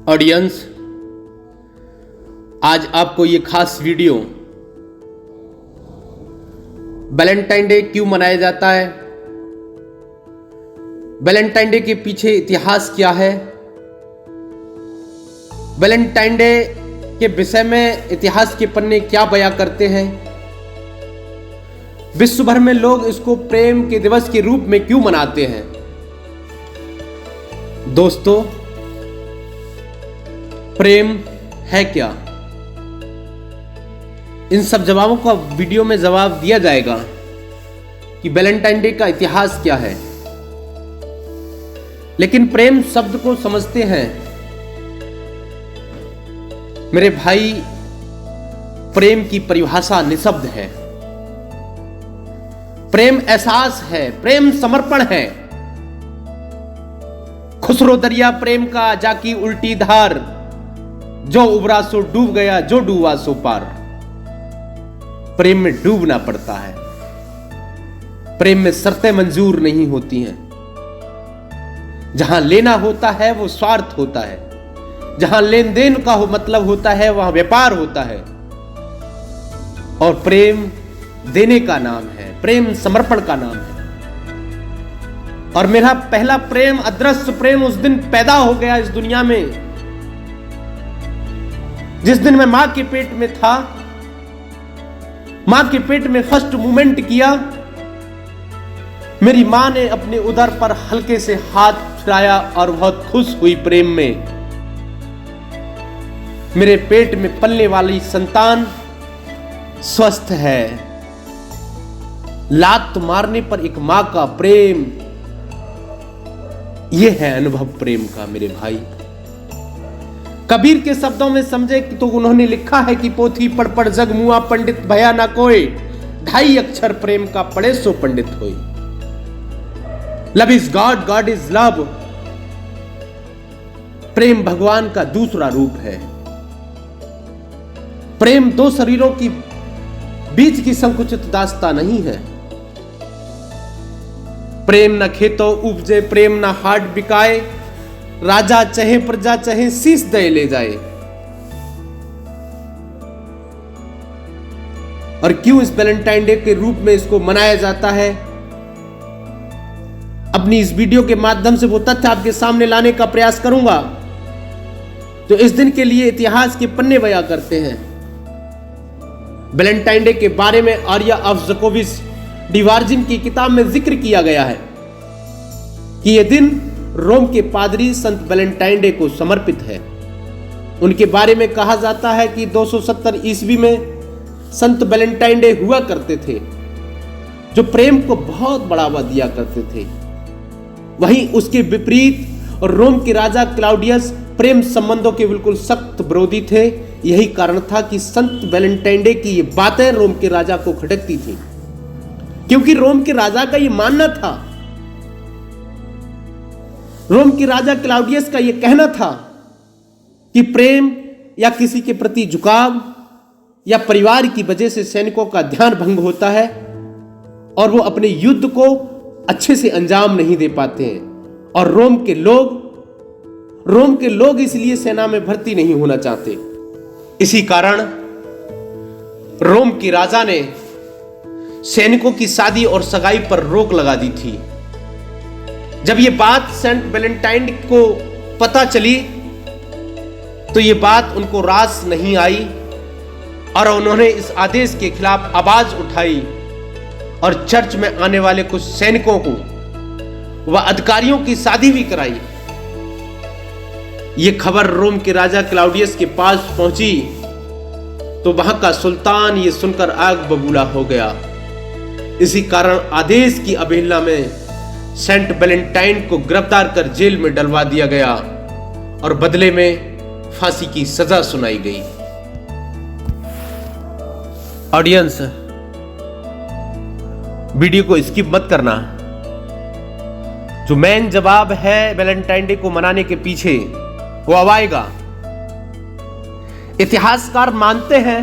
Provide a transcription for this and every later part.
Audience, आज आपको ये खास वीडियो वैलेंटाइन डे क्यों मनाया जाता है, वैलेंटाइन डे के पीछे इतिहास क्या है, वैलेंटाइन डे के विषय में इतिहास के पन्ने क्या बयां करते हैं, विश्व भर में लोग इसको प्रेम के दिवस के रूप में क्यों मनाते हैं। दोस्तों, प्रेम है क्या? इन सब जवाबों का वीडियो में जवाब दिया जाएगा कि वैलेंटाइन डे का इतिहास क्या है। लेकिन प्रेम शब्द को समझते हैं मेरे भाई, प्रेम की परिभाषा निशब्द है। प्रेम एहसास है, प्रेम समर्पण है। खुसरो दरिया प्रेम का जाकी उल्टी धार, जो उबरा सो डूब गया, जो डूबा सो पार। प्रेम में डूबना पड़ता है। प्रेम में शर्तें मंजूर नहीं होती हैं। जहां लेना होता है वो स्वार्थ होता है, जहां लेन देन का मतलब होता है वहां व्यापार होता है। और प्रेम देने का नाम है, प्रेम समर्पण का नाम है। और मेरा पहला प्रेम, अदृश्य प्रेम, उस दिन पैदा हो गया इस दुनिया में जिस दिन मैं मां के पेट में था। मां के पेट में फर्स्ट मूवमेंट किया। मेरी मां ने अपने उदर पर हल्के से हाथ फिराया और बहुत खुश हुई प्रेम में। मेरे पेट में पलने वाली संतान स्वस्थ है। लात मारने पर एक मां का प्रेम, यह है अनुभव प्रेम का मेरे भाई। कबीर के शब्दों में समझे कि तो उन्होंने लिखा है कि पोथी पढ़ पढ़ जग मुआ, पंडित भया ना कोई, 2.5 अक्षर प्रेम का पढ़े सो पंडित होई। Love is God, God is love. प्रेम भगवान का दूसरा रूप है। प्रेम दो शरीरों की बीच की संकुचित दास्ता नहीं है। प्रेम न खेतो उपजे, प्रेम न हाट बिकाए, राजा चाहे प्रजा चाहे शीश दे ले जाए। और क्यों इस वैलेंटाइन डे के रूप में इसको मनाया जाता है, अपनी इस वीडियो के माध्यम से वो तथ्य आपके सामने लाने का प्रयास करूंगा जो इस दिन के लिए इतिहास के पन्ने बयां करते हैं। वैलेंटाइन डे के बारे में आर्या ऑफ जकोविच डिवार्जिन की किताब में जिक्र किया गया है कि यह दिन रोम के पादरी संत वैलेंटाइन डे को समर्पित है। उनके बारे में कहा जाता है कि 270 ईस्वी में संत वैलेंटाइन डे हुआ करते थे, जो प्रेम को बहुत बढ़ावा दिया करते थे। वहीं उसके विपरीत रोम के राजा क्लाउडियस प्रेम संबंधों के बिल्कुल सख्त विरोधी थे। यही कारण था कि संत वैलेंटाइन डे की ये बातें रोम के राजा को खटकती थी, क्योंकि रोम के राजा का ये मानना था, रोम के राजा क्लाउडियस का यह कहना था कि प्रेम या किसी के प्रति झुकाव या परिवार की वजह से सैनिकों का ध्यान भंग होता है और वो अपने युद्ध को अच्छे से अंजाम नहीं दे पाते हैं। और रोम के लोग इसलिए सेना में भर्ती नहीं होना चाहते। इसी कारण रोम के राजा ने सैनिकों की शादी और सगाई पर रोक लगा दी थी। जब ये बात सेंट वैलेंटाइन को पता चली तो ये बात उनको रास नहीं आई और उन्होंने इस आदेश के खिलाफ आवाज उठाई और चर्च में आने वाले कुछ सैनिकों को व अधिकारियों की शादी भी कराई। ये खबर रोम के राजा क्लाउडियस के पास पहुंची तो वहां का सुल्तान ये सुनकर आग बबूला हो गया। इसी कारण आदेश की अवहेलना में सेंट वैलेंटाइन को गिरफ्तार कर जेल में डलवा दिया गया और बदले में फांसी की सजा सुनाई गई। ऑडियंस, वीडियो को स्किप मत करना। जो मेन जवाब है वैलेंटाइन डे को मनाने के पीछे वो अब आएगा। इतिहासकार मानते हैं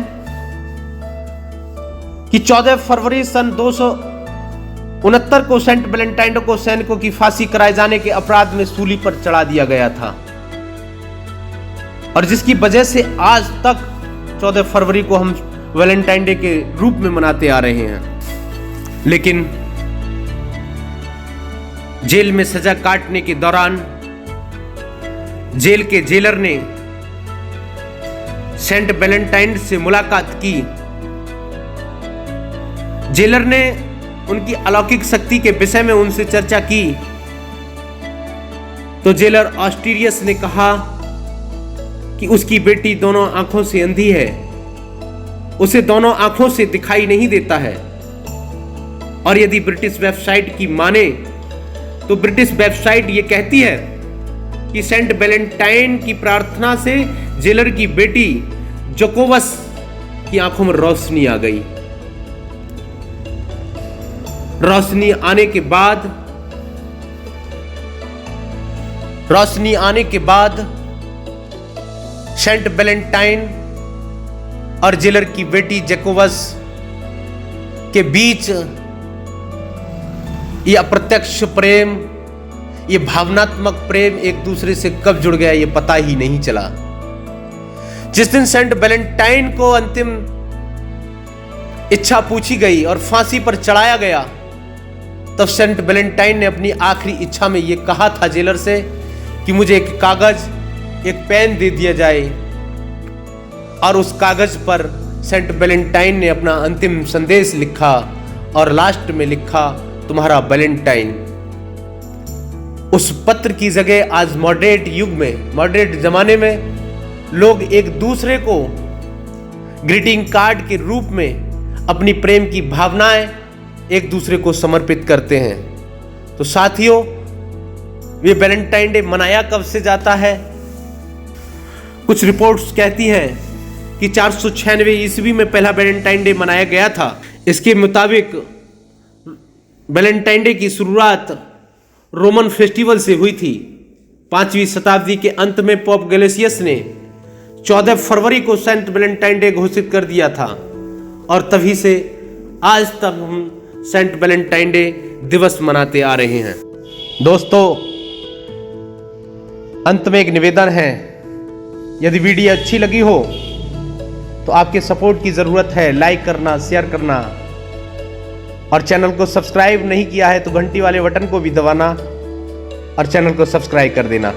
कि 14 फरवरी सन 269 को सेंट वैलेंटाइन को सैनिकों की फांसी कराए जाने के अपराध में सूली पर चढ़ा दिया गया था। और जिसकी वजह से आज तक 14 फरवरी को हम वैलेंटाइन डे के रूप में मनाते आ रहे हैं। लेकिन जेल में सजा काटने के दौरान जेल के जेलर ने सेंट वैलेंटाइन से मुलाकात की। जेलर ने उनकी अलौकिक शक्ति के विषय में उनसे चर्चा की तो जेलर ऑस्ट्रियस ने कहा कि उसकी बेटी दोनों आंखों से अंधी है, उसे दोनों आंखों से दिखाई नहीं देता है। और यदि ब्रिटिश वेबसाइट की माने तो ब्रिटिश वेबसाइट ये कहती है कि सेंट वैलेंटाइन की प्रार्थना से जेलर की बेटी जोकोवस की आंखों में रोशनी आ गई। रोशनी आने के बाद सेंट वैलेंटाइन और जेलर की बेटी जोकोवस के बीच ये अप्रत्यक्ष प्रेम, ये भावनात्मक प्रेम एक दूसरे से कब जुड़ गया ये पता ही नहीं चला। जिस दिन सेंट वैलेंटाइन को अंतिम इच्छा पूछी गई और फांसी पर चढ़ाया गया, तब सेंट वैलेंटाइन ने अपनी आखिरी इच्छा में यह कहा था जेलर से कि मुझे एक कागज, एक पेन दे दिया जाए। और उस कागज पर सेंट वैलेंटाइन ने अपना अंतिम संदेश लिखा और लास्ट में लिखा, तुम्हारा वैलेंटाइन। उस पत्र की जगह आज मॉडर्न जमाने में लोग एक दूसरे को ग्रीटिंग कार्ड के रूप में अपनी प्रेम की भावनाएं एक दूसरे को समर्पित करते हैं। तो साथियों, ये वैलेंटाइन डे मनाया कब से जाता है? कुछ रिपोर्ट्स कहती हैं कि 496 ईस्वी में पहला वैलेंटाइन डे मनाया गया था। इसके मुताबिक वैलेंटाइन डे की शुरुआत रोमन फेस्टिवल से हुई थी। 5वीं शताब्दी के अंत में पोप गैलेसियस ने 14 फरवरी को सेंट वैलेंटाइन डे घोषित कर दिया था और तभी से आज तक हम सेंट वैलेंटाइन डे दिवस मनाते आ रहे हैं। दोस्तों, अंत में एक निवेदन है, यदि वीडियो अच्छी लगी हो तो आपके सपोर्ट की जरूरत है। लाइक करना, शेयर करना और चैनल को सब्सक्राइब नहीं किया है तो घंटी वाले बटन को भी दबाना और चैनल को सब्सक्राइब कर देना।